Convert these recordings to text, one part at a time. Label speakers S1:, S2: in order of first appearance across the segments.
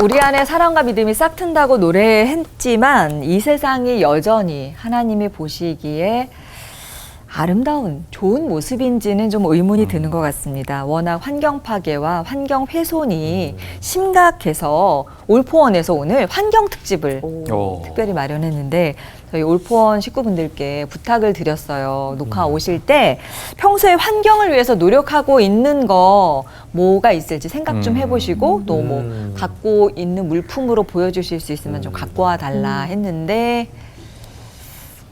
S1: 우리 안에 사랑과 믿음이 싹 튼다고 노래했지만 이 세상이 여전히 하나님이 보시기에 아름다운 좋은 모습인지는 좀 의문이 드는 것 같습니다. 워낙 환경 파괴와 환경 훼손이 심각해서 올포원에서 오늘 환경 특집을 특별히 마련했는데 저희 올포원 식구분들께 부탁을 드렸어요. 녹화 오실 때 평소에 환경을 위해서 노력하고 있는 거 뭐가 있을지 생각 좀 해보시고 또 뭐 갖고 있는 물품으로 보여주실 수 있으면 좀 갖고 와 달라 했는데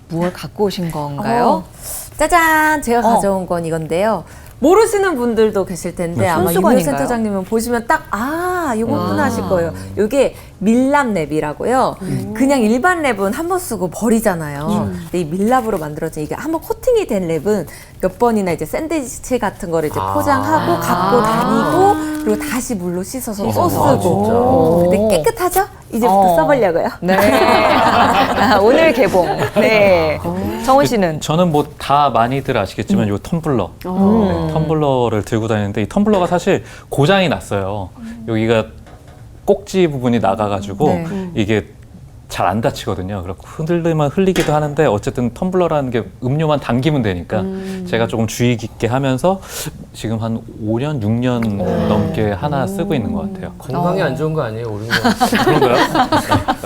S1: 무엇 갖고 오신 건가요?
S2: 짜잔! 제가 가져온 건 이건데요. 모르시는 분들도 계실 텐데 아마 유명 센터장님은 보시면 딱 이거구나 하실 거예요. 이게 밀랍 랩이라고요. 그냥 일반 랩은 한 번 쓰고 버리잖아요. 근데 이 밀랍으로 만들어진 이게 한 번 코팅이 된 랩은 몇 번이나 이제 샌드위치 같은 거를 이제 포장하고 갖고 다니고 그리고 다시 물로 씻어서 또 쓰고. 근데 깨끗하죠? 이제부터 써보려고요.
S1: 네. 오늘 개봉. 네. 정훈 씨는?
S3: 저는 뭐 다 많이들 아시겠지만 요 텀블러. 네, 텀블러를 들고 다니는데 이 텀블러가 사실 고장이 났어요. 여기가 꼭지 부분이 나가가지고 이게 잘 안 다치거든요. 그렇고 흔들리면 흘리기도 하는데 어쨌든 텀블러라는 게 음료만 당기면 되니까 제가 조금 주의 깊게 하면서 지금 한 5년, 6년 넘게 하나 쓰고 있는 것 같아요.
S4: 건강에 안 좋은 거 아니에요, 오른 거?
S3: 그런가요?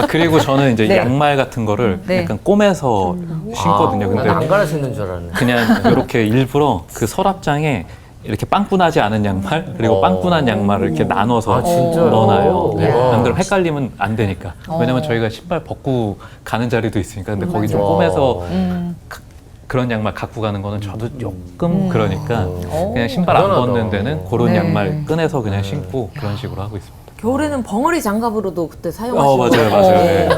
S3: 그리고 저는 이제 양말 같은 거를 약간 꼬매서 신거든요. 근데
S4: 난 안 갈아 신는 줄 알았네.
S3: 그냥 이렇게 일부러 그 서랍장에 이렇게 빵꾸나지 않은 양말 그리고 빵꾸난 양말을 이렇게 나눠서 넣어놔요. 네. 안 그러면 헷갈리면 안 되니까. 왜냐면 저희가 신발 벗고 가는 자리도 있으니까. 근데 거기 좀 꼬매서 그런 양말 갖고 가는 거는 저도 조금 그러니까 그냥 신발 안 벗는 데는 그런 양말 꺼내서 그냥 신고 그런 식으로 하고 있습니다.
S2: 겨울에는 벙어리 장갑으로도 그때 사용하시고.
S3: 맞아요. 네.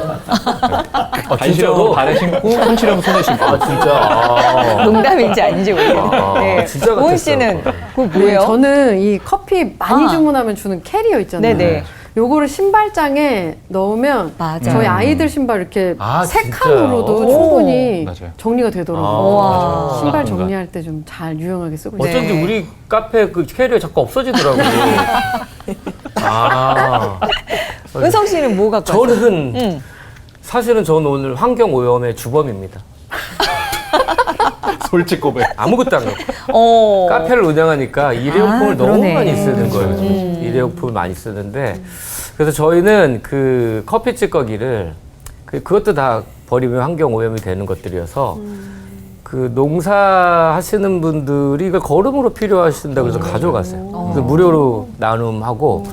S3: 발시려면 발에 신고, 손시려면 손에 신고.
S4: 진짜.
S1: 농담인지 아닌지 모르겠는데. 네.
S4: 진짜
S1: 오은 씨는 그거 뭐예요?
S5: 네, 저는 이 커피 많이 주문하면 주는 캐리어 있잖아요.
S1: 네네.
S5: 요거를 신발장에 넣으면
S1: 맞아요.
S5: 저희 아이들 신발 이렇게 세
S4: 진짜요?
S5: 칸으로도 충분히
S3: 맞아요.
S5: 정리가 되더라고요. 신발
S3: 맞아요.
S5: 정리할 때 좀 잘 유용하게 쓰고 있어요.
S4: 어쩐지
S1: 네.
S4: 우리 카페 그 캐리어 자꾸 없어지더라고요.
S1: 은성 씨는 뭐 갖고 왔어요?
S4: 저는 사실은 저는 오늘 환경오염의 주범입니다.
S3: 솔직 고백.
S4: 아무것도 안 갖고. 카페를 운영하니까 일회용품을 너무
S1: 그러네.
S4: 많이 쓰는 거예요. 일회용품을 많이 쓰는데 그래서 저희는 그 커피 찌꺼기를 그것도 다 버리면 환경오염이 되는 것들이어서 그 농사하시는 분들이 이걸 거름으로 필요하신다고 해서 가져갔어요. 그래서 무료로 나눔하고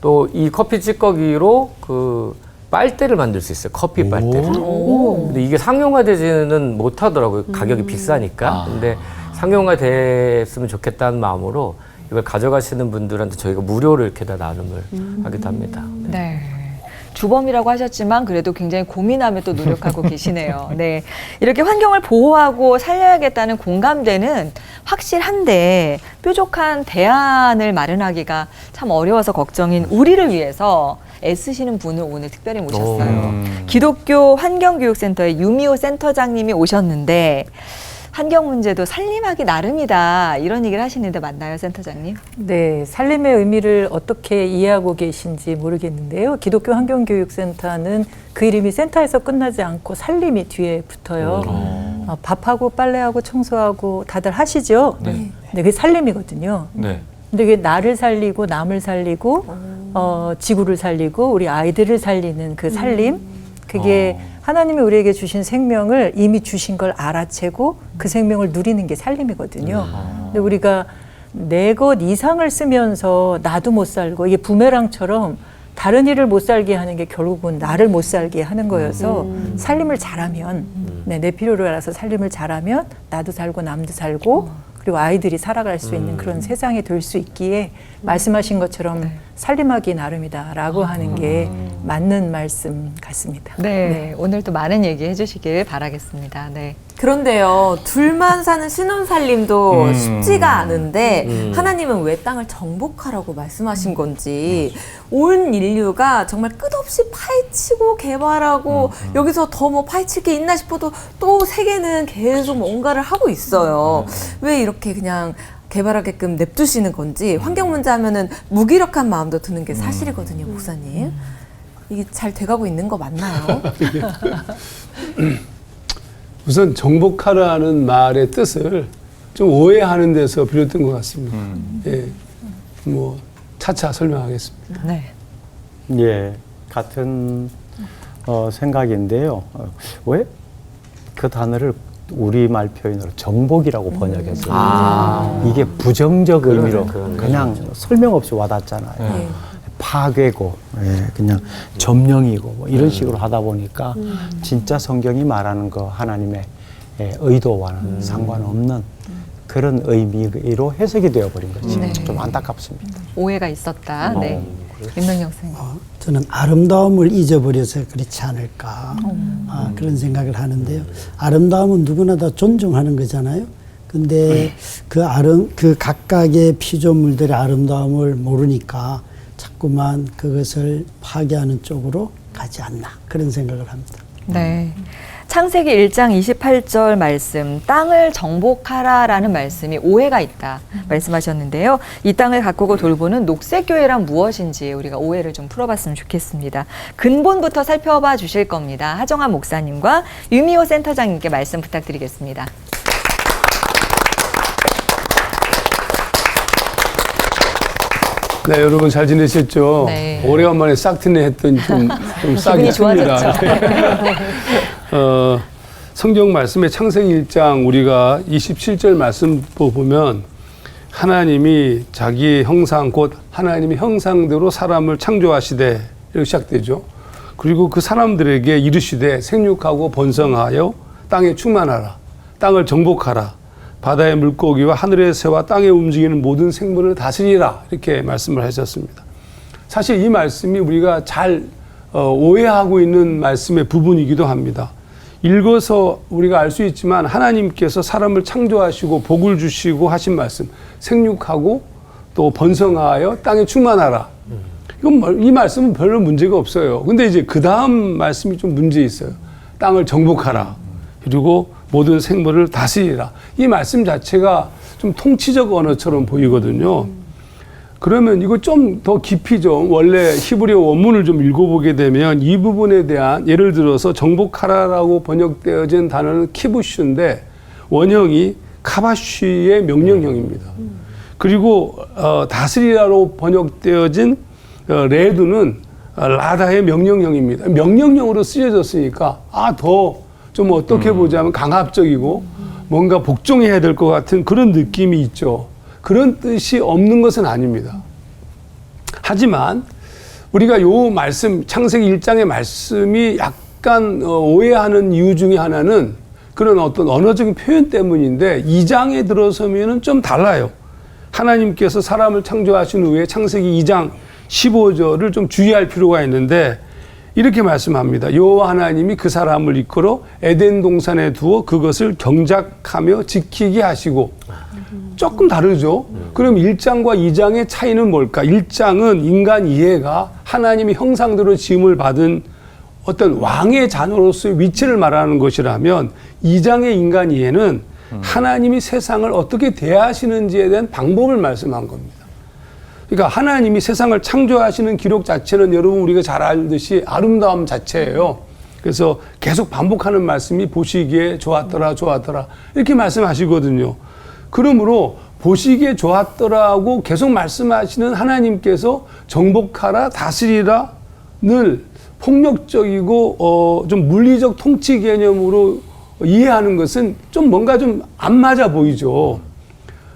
S4: 또 이 커피 찌꺼기로 그 빨대를 만들 수 있어요. 커피 빨대를. 근데 이게 상용화되지는 못하더라고요. 가격이 비싸니까. 근데 상용화됐으면 좋겠다는 마음으로 이걸 가져가시는 분들한테 저희가 무료로 이렇게 다 나눔을 하기도 합니다.
S1: 네. 주범이라고 하셨지만 그래도 굉장히 고민하며 또 노력하고 계시네요. 네. 이렇게 환경을 보호하고 살려야겠다는 공감대는 확실한데 뾰족한 대안을 마련하기가 참 어려워서 걱정인 우리를 위해서 애쓰시는 분을 오늘 특별히 모셨어요. 기독교 환경교육센터의 유미호 센터장님이 오셨는데 환경 문제도 살림하기 나름이다 이런 얘기를 하시는데 맞나요, 센터장님?
S6: 네, 살림의 의미를 어떻게 이해하고 계신지 모르겠는데요. 기독교 환경교육센터는 그 이름이 센터에서 끝나지 않고 살림이 뒤에 붙어요. 밥하고 빨래하고 청소하고 다들 하시죠?
S3: 네.
S6: 근데 그게 살림이거든요.
S3: 네.
S6: 근데 그게 나를 살리고 남을 살리고 지구를 살리고 우리 아이들을 살리는 그 살림 그게 하나님이 우리에게 주신 생명을 이미 주신 걸 알아채고 그 생명을 누리는 게 살림이거든요. 근데 우리가 내 것 이상을 쓰면서 나도 못 살고 이게 부메랑처럼 다른 일을 못 살게 하는 게 결국은 나를 못 살게 하는 거여서 살림을 잘하면 내 필요를 알아서 살림을 잘하면 나도 살고 남도 살고 그리고 아이들이 살아갈 수 있는 그런 세상이 될 수 있기에 말씀하신 것처럼 살림하기 나름이다라고 하는 게 맞는 말씀 같습니다.
S1: 네. 오늘 또 많은 얘기 해주시길 바라겠습니다. 네.
S2: 그런데요, 둘만 사는 신혼살림도 쉽지가 않은데 하나님은 왜 땅을 정복하라고 말씀하신 건지 온 인류가 정말 끝없이 파헤치고 개발하고 여기서 더 뭐 파헤칠 게 있나 싶어도 또 세계는 계속 뭔가를 하고 있어요. 왜 이렇게 그냥 개발하게끔 냅두시는 건지 환경 문제 하면은 무기력한 마음도 드는 게 사실이거든요, 목사님. 이게 잘 돼가고 있는 거 맞나요?
S7: 우선 정복하라는 말의 뜻을 좀 오해하는 데서 비롯된 것 같습니다. 예, 뭐 차차 설명하겠습니다.
S1: 네.
S8: 예, 같은 생각인데요. 왜 그 단어를 우리말 표현으로 정복이라고 번역했어요. 이게 부정적 의미로 그냥 설명 없이 와닿잖아요. 파괴고, 그냥 점령이고 뭐 이런 식으로 하다 보니까 진짜 성경이 말하는 거 하나님의 의도와는 상관없는 그런 의미로 해석이 되어버린 것이
S1: 네.
S8: 좀 안타깝습니다.
S1: 오해가 있었다. 네. 임명영 선생님.
S9: 저는 아름다움을 잊어버려서 그렇지 않을까 그런 생각을 하는데요. 아름다움은 누구나 다 존중하는 거잖아요. 근데 그 각각의 피조물들의 아름다움을 모르니까 자꾸만 그것을 파괴하는 쪽으로 가지 않나 그런 생각을 합니다.
S1: 네. 창세기 1장 28절 말씀, 땅을 정복하라라는 말씀이 오해가 있다 말씀하셨는데요. 이 땅을 가꾸고 돌보는 녹색교회란 무엇인지 우리가 오해를 좀 풀어봤으면 좋겠습니다. 근본부터 살펴봐 주실 겁니다. 하정환 목사님과 유미호 센터장님께 말씀 부탁드리겠습니다.
S7: 네, 여러분 잘 지내셨죠?
S1: 네.
S7: 오래간만에 싹트네 했더니 좀 싹이
S1: 기분이
S7: 틉니다.
S1: 좋아졌죠.
S7: 성경 말씀의 창세기 1장 우리가 27절 말씀 보면 하나님이 자기의 형상 곧 하나님의 형상대로 사람을 창조하시되 이렇게 시작되죠. 그리고 그 사람들에게 이르시되 생육하고 번성하여 땅에 충만하라. 땅을 정복하라. 바다의 물고기와 하늘의 새와 땅에 움직이는 모든 생물을 다스리라. 이렇게 말씀을 하셨습니다. 사실 이 말씀이 우리가 잘 오해하고 있는 말씀의 부분이기도 합니다. 읽어서 우리가 알 수 있지만 하나님께서 사람을 창조하시고 복을 주시고 하신 말씀, 생육하고 또 번성하여 땅에 충만하라. 이 말씀은 별로 문제가 없어요. 근데 이제 그 다음 말씀이 좀 문제 있어요. 땅을 정복하라. 그리고 모든 생물을 다스리라. 이 말씀 자체가 좀 통치적 언어처럼 보이거든요. 그러면 이거 좀 더 깊이 좀 원래 히브리어 원문을 좀 읽어보게 되면 이 부분에 대한 예를 들어서 정복하라라고 번역되어진 단어는 키부슈인데 원형이 카바쉬의 명령형입니다. 그리고 다스리라로 번역되어진 레두는 라다의 명령형입니다. 명령형으로 쓰여졌으니까 더 좀 어떻게 보자면 강압적이고 뭔가 복종해야 될 것 같은 그런 느낌이 있죠. 그런 뜻이 없는 것은 아닙니다. 하지만 우리가 요 말씀 창세기 1장의 말씀이 약간 오해하는 이유 중에 하나는 그런 어떤 언어적인 표현 때문인데 2장에 들어서면은 좀 달라요. 하나님께서 사람을 창조하신 후에 창세기 2장 15절을 좀 주의할 필요가 있는데 이렇게 말씀합니다. 여호와 하나님이 그 사람을 이끌어 에덴 동산에 두어 그것을 경작하며 지키게 하시고 조금 다르죠. 그럼 1장과 2장의 차이는 뭘까? 1장은 인간 이해가 하나님의 형상대로 지음을 받은 어떤 왕의 자녀로서의 위치를 말하는 것이라면 2장의 인간 이해는 하나님이 세상을 어떻게 대하시는지에 대한 방법을 말씀한 겁니다. 그러니까 하나님이 세상을 창조하시는 기록 자체는 여러분 우리가 잘 알듯이 아름다움 자체예요. 그래서 계속 반복하는 말씀이 보시기에 좋았더라 좋았더라 이렇게 말씀하시거든요. 그러므로 보시기에 좋았더라고 계속 말씀하시는 하나님께서 정복하라 다스리라 늘 폭력적이고 좀 물리적 통치 개념으로 이해하는 것은 좀 뭔가 좀 안 맞아 보이죠.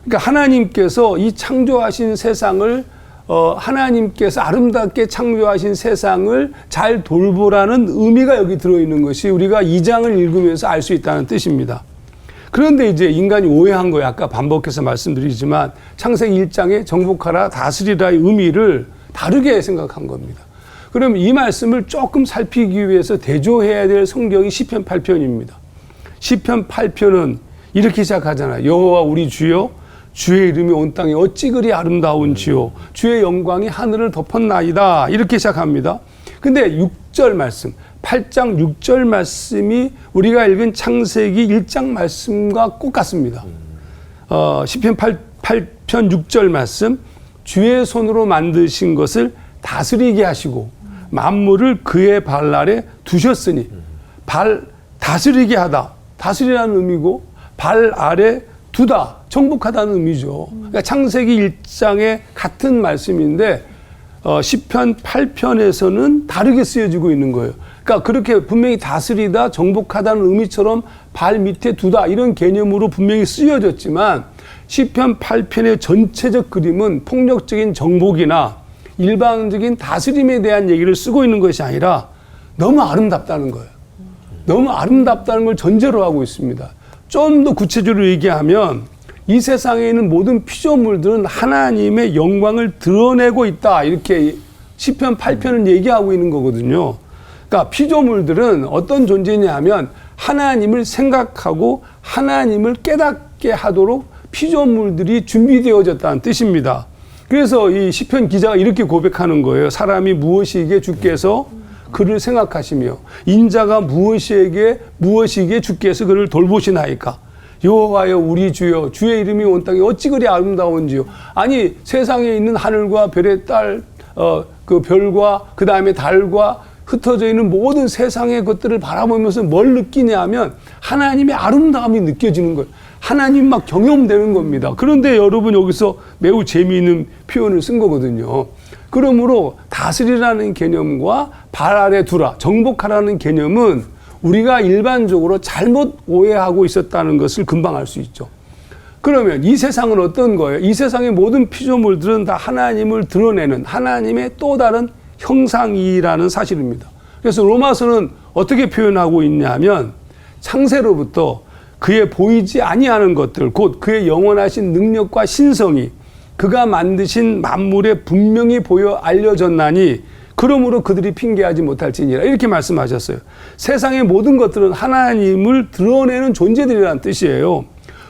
S7: 그러니까 하나님께서 이 창조하신 세상을 하나님께서 아름답게 창조하신 세상을 잘 돌보라는 의미가 여기 들어있는 것이 우리가 2장을 읽으면서 알 수 있다는 뜻입니다. 그런데 이제 인간이 오해한 거예요. 아까 반복해서 말씀드리지만 창세기 1장에 정복하라 다스리라의 의미를 다르게 생각한 겁니다. 그럼 이 말씀을 조금 살피기 위해서 대조해야 될 성경이 시편 8편입니다. 시편 8편은 이렇게 시작하잖아요. 여호와 우리 주여 주의 이름이 온 땅에 어찌 그리 아름다운지요 주의 영광이 하늘을 덮었나이다 이렇게 시작합니다. 근데 6절 말씀 8장 6절 말씀이 우리가 읽은 창세기 1장 말씀과 똑같습니다. 시편 8편 6절 말씀 주의 손으로 만드신 것을 다스리게 하시고 만물을 그의 발 아래 두셨으니 발 다스리게 하다. 다스리라는 의미고 발 아래 두다. 정복하다는 의미죠. 그러니까 창세기 1장의 같은 말씀인데 시편 8편에서는 다르게 쓰여지고 있는 거예요. 그러니까 그렇게 분명히 다스리다, 정복하다는 의미처럼 발 밑에 두다 이런 개념으로 분명히 쓰여졌지만 시편 8편의 전체적 그림은 폭력적인 정복이나 일방적인 다스림에 대한 얘기를 쓰고 있는 것이 아니라 너무 아름답다는 거예요. 너무 아름답다는 걸 전제로 하고 있습니다. 좀 더 구체적으로 얘기하면 이 세상에 있는 모든 피조물들은 하나님의 영광을 드러내고 있다. 이렇게 시편 8편은 얘기하고 있는 거거든요. 그러니까 피조물들은 어떤 존재냐 하면 하나님을 생각하고 하나님을 깨닫게 하도록 피조물들이 준비되어졌다는 뜻입니다. 그래서 이 시편 기자가 이렇게 고백하는 거예요. 사람이 무엇이기에 주께서 그를 생각하시며 인자가 무엇이기에 주께서 그를 돌보시나이까. 여호와여 우리 주여 주의 이름이 온 땅에 어찌 그리 아름다운지요. 아니 세상에 있는 하늘과 별의 그 별과 그 다음에 달과 흩어져 있는 모든 세상의 것들을 바라보면서 뭘 느끼냐 하면 하나님의 아름다움이 느껴지는 거예요. 하나님 막 경험되는 겁니다. 그런데 여러분 여기서 매우 재미있는 표현을 쓴 거거든요. 그러므로 다스리라는 개념과 발 아래 두라, 정복하라는 개념은 우리가 일반적으로 잘못 오해하고 있었다는 것을 금방 알 수 있죠. 그러면 이 세상은 어떤 거예요? 이 세상의 모든 피조물들은 다 하나님을 드러내는 하나님의 또 다른 형상이라는 사실입니다. 그래서 로마서는 어떻게 표현하고 있냐면 창세로부터 그의 보이지 아니하는 것들, 곧 그의 영원하신 능력과 신성이 그가 만드신 만물에 분명히 보여 알려졌나니 그러므로 그들이 핑계하지 못할지니라 이렇게 말씀하셨어요. 세상의 모든 것들은 하나님을 드러내는 존재들이라는 뜻이에요.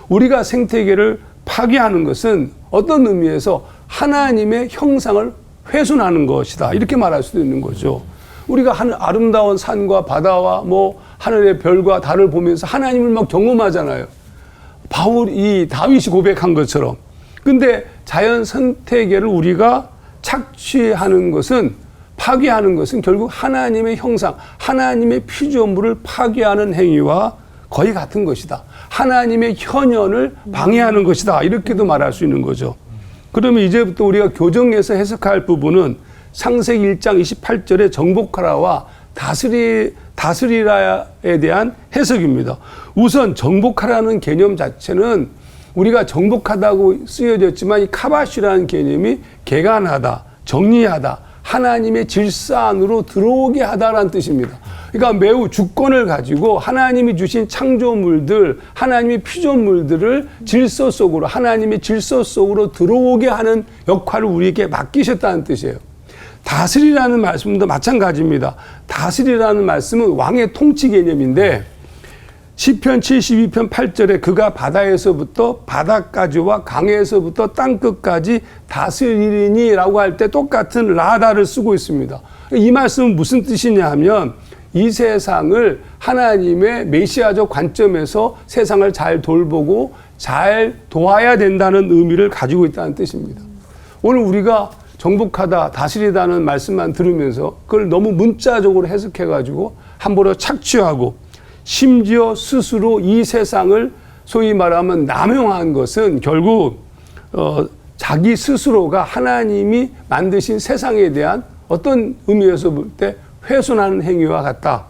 S7: 우리가 생태계를 파괴하는 것은 어떤 의미에서 하나님의 형상을 훼손하는 것이다 이렇게 말할 수도 있는 거죠. 우리가 아름다운 산과 바다와 뭐 하늘의 별과 달을 보면서 하나님을 막 경험하잖아요. 다윗이 고백한 것처럼. 근데 자연 생태계를 우리가 착취하는 것은 파괴하는 것은 결국 하나님의 형상, 하나님의 피조물을 파괴하는 행위와 거의 같은 것이다. 하나님의 현현을 방해하는 것이다. 이렇게도 말할 수 있는 거죠. 그러면 이제부터 우리가 교정해서 해석할 부분은 창세기 1장 28절의 정복하라와 다스리라에 대한 해석입니다. 우선 정복하라는 개념 자체는 우리가 정복하다고 쓰여졌지만 이 카바시라는 개념이 개간하다, 정리하다, 하나님의 질서 안으로 들어오게 하다라는 뜻입니다. 그러니까 매우 주권을 가지고 하나님이 주신 창조물들, 하나님의 피조물들을 질서 속으로, 하나님의 질서 속으로 들어오게 하는 역할을 우리에게 맡기셨다는 뜻이에요. 다스리라는 말씀도 마찬가지입니다. 다스리라는 말씀은 왕의 통치 개념인데 시편 72편 8절에 그가 바다에서부터 바다까지와 강에서부터 땅끝까지 다스리니라고 할 때 똑같은 라다를 쓰고 있습니다. 이 말씀은 무슨 뜻이냐 하면 이 세상을 하나님의 메시아적 관점에서 세상을 잘 돌보고 잘 도와야 된다는 의미를 가지고 있다는 뜻입니다. 오늘 우리가 정복하다, 다스리다는 말씀만 들으면서 그걸 너무 문자적으로 해석해가지고 함부로 착취하고 심지어 스스로 이 세상을 소위 말하면 남용한 것은 결국 자기 스스로가 하나님이 만드신 세상에 대한 어떤 의미에서 볼 때 훼손하는 행위와 같다.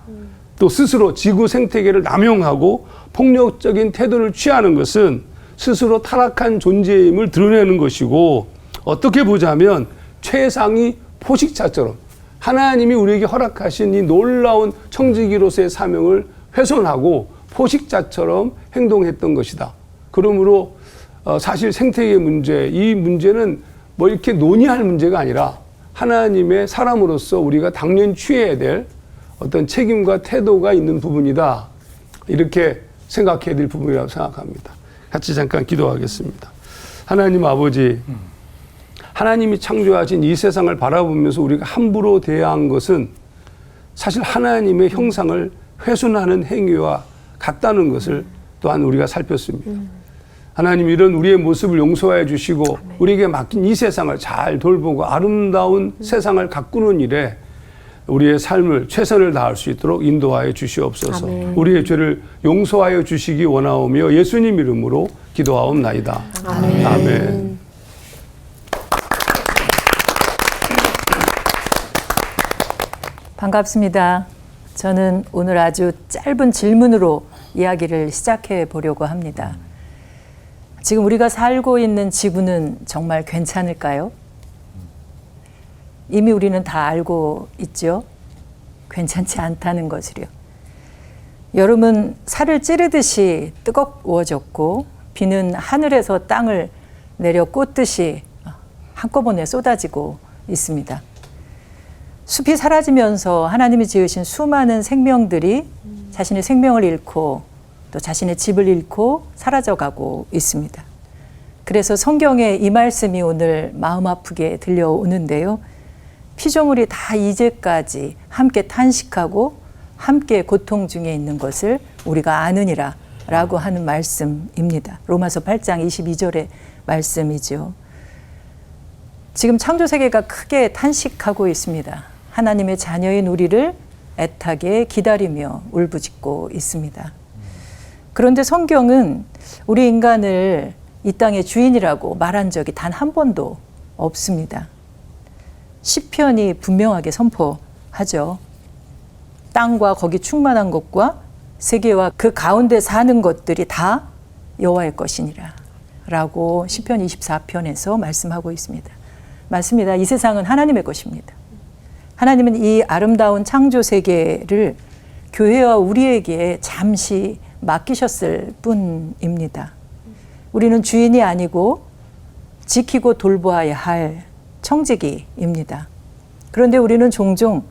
S7: 또 스스로 지구 생태계를 남용하고 폭력적인 태도를 취하는 것은 스스로 타락한 존재임을 드러내는 것이고 어떻게 보자면 최상위 포식자처럼 하나님이 우리에게 허락하신 이 놀라운 청지기로서의 사명을 훼손하고 포식자처럼 행동했던 것이다. 그러므로 사실 생태계 문제, 이 문제는 뭐 이렇게 논의할 문제가 아니라 하나님의 사람으로서 우리가 당연히 취해야 될 어떤 책임과 태도가 있는 부분이다. 이렇게 생각해야 될 부분이라고 생각합니다. 같이 잠깐 기도하겠습니다. 하나님 아버지, 하나님이 창조하신 이 세상을 바라보면서 우리가 함부로 대한 것은 사실 하나님의 형상을 훼손하는 행위와 같다는 것을 또한 우리가 살폈습니다. 하나님 이런 우리의 모습을 용서해 주시고 우리에게 맡긴 이 세상을 잘 돌보고 아름다운 세상을 가꾸는 일에 우리의 삶을 최선을 다할 수 있도록 인도하여 주시옵소서. 우리의 죄를 용서하여 주시기 원하오며 예수님 이름으로 기도하옵나이다. 아멘.
S6: 반갑습니다. 저는 오늘 아주 짧은 질문으로 이야기를 시작해 보려고 합니다. 지금 우리가 살고 있는 지구는 정말 괜찮을까요? 이미 우리는 다 알고 있죠. 괜찮지 않다는 것을요. 여름은 살을 찌르듯이 뜨거워졌고 비는 하늘에서 땅을 내려 꽂듯이 한꺼번에 쏟아지고 있습니다. 숲이 사라지면서 하나님이 지으신 수많은 생명들이 자신의 생명을 잃고 또 자신의 집을 잃고 사라져가고 있습니다. 그래서 성경에 이 말씀이 오늘 마음 아프게 들려오는데요. 피조물이 다 이제까지 함께 탄식하고 함께 고통 중에 있는 것을 우리가 아느니라 라고 하는 말씀입니다. 로마서 8장 22절의 말씀이죠. 지금 창조세계가 크게 탄식하고 있습니다. 하나님의 자녀인 우리를 애타게 기다리며 울부짖고 있습니다. 그런데 성경은 우리 인간을 이 땅의 주인이라고 말한 적이 단 한 번도 없습니다. 시편이 분명하게 선포하죠. 땅과 거기 충만한 것과 세계와 그 가운데 사는 것들이 다 여호와의 것이니라 라고 시편 24편에서 말씀하고 있습니다. 맞습니다. 이 세상은 하나님의 것입니다. 하나님은 이 아름다운 창조 세계를 교회와 우리에게 잠시 맡기셨을 뿐입니다. 우리는 주인이 아니고 지키고 돌보아야 할 청지기입니다. 그런데 우리는 종종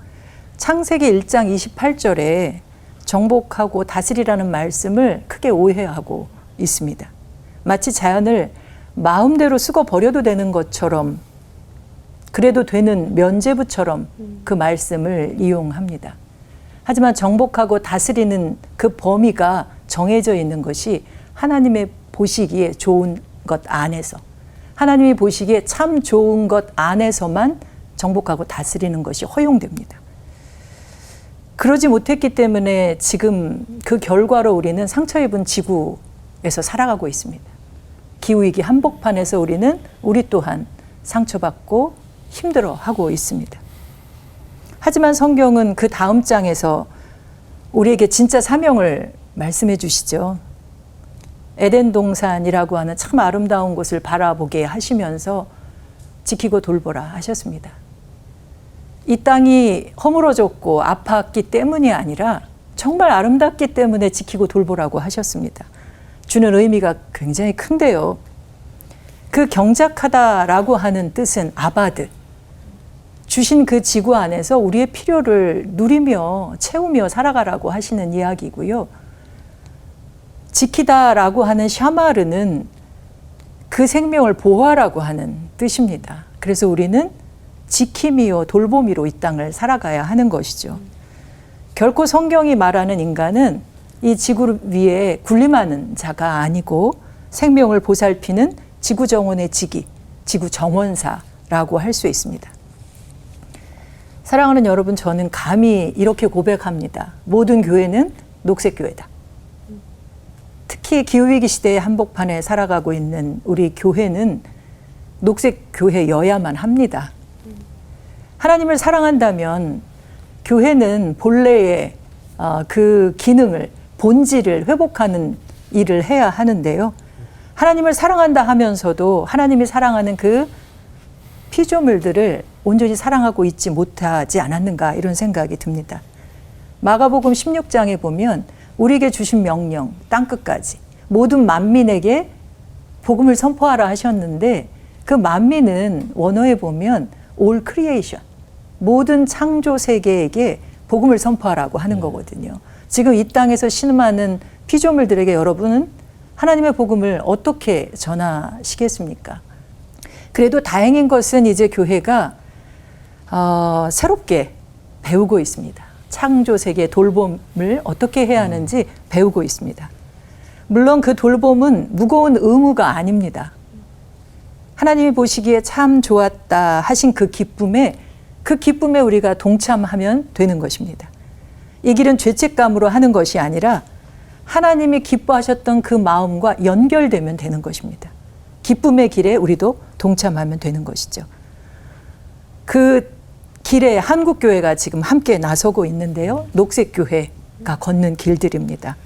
S6: 창세기 1장 28절에 정복하고 다스리라는 말씀을 크게 오해하고 있습니다. 마치 자연을 마음대로 쓰고 버려도 되는 것처럼, 그래도 되는 면죄부처럼 그 말씀을 이용합니다. 하지만 정복하고 다스리는 그 범위가 정해져 있는 것이 하나님의 보시기에 좋은 것 안에서, 하나님이 보시기에 참 좋은 것 안에서만 정복하고 다스리는 것이 허용됩니다. 그러지 못했기 때문에 지금 그 결과로 우리는 상처 입은 지구에서 살아가고 있습니다. 기후위기 한복판에서 우리 또한 상처받고 힘들어하고 있습니다. 하지만 성경은 그 다음 장에서 우리에게 진짜 사명을 말씀해 주시죠. 에덴 동산이라고 하는 참 아름다운 곳을 바라보게 하시면서 지키고 돌보라 하셨습니다. 이 땅이 허물어졌고 아팠기 때문이 아니라 정말 아름답기 때문에 지키고 돌보라고 하셨습니다. 주는 의미가 굉장히 큰데요. 그 경작하다라고 하는 뜻은 아바드, 주신 그 지구 안에서 우리의 필요를 누리며 채우며 살아가라고 하시는 이야기고요. 지키다라고 하는 샤마르는 그 생명을 보호하라고 하는 뜻입니다. 그래서 우리는 지킴이요 돌보미로 이 땅을 살아가야 하는 것이죠. 결코 성경이 말하는 인간은 이 지구 위에 군림하는 자가 아니고 생명을 보살피는 지구 정원의 지기, 지구 정원사라고 할 수 있습니다. 사랑하는 여러분, 저는 감히 이렇게 고백합니다. 모든 교회는 녹색교회다. 특히 기후위기 시대의 한복판에 살아가고 있는 우리 교회는 녹색교회여야만 합니다. 하나님을 사랑한다면 교회는 본래의 그 기능을, 본질을 회복하는 일을 해야 하는데요. 하나님을 사랑한다 하면서도 하나님이 사랑하는 그 피조물들을 온전히 사랑하고 있지 못하지 않았는가, 이런 생각이 듭니다. 마가복음 16장에 보면 우리에게 주신 명령, 땅끝까지 모든 만민에게 복음을 선포하라 하셨는데, 그 만민은 원어에 보면 all creation, 모든 창조 세계에게 복음을 선포하라고 하는 거거든요. 지금 이 땅에서 신음하는 피조물들에게 여러분은 하나님의 복음을 어떻게 전하시겠습니까? 그래도 다행인 것은 이제 교회가 새롭게 배우고 있습니다. 창조 세계의 돌봄을 어떻게 해야 하는지 배우고 있습니다. 물론 그 돌봄은 무거운 의무가 아닙니다. 하나님이 보시기에 참 좋았다 하신 그 기쁨에 그 기쁨에 우리가 동참하면 되는 것입니다. 이 길은 죄책감으로 하는 것이 아니라 하나님이 기뻐하셨던 그 마음과 연결되면 되는 것입니다. 기쁨의 길에 우리도 동참하면 되는 것이죠. 그 길에 한국교회가 지금 함께 나서고 있는데요. 녹색교회가 걷는 길들입니다.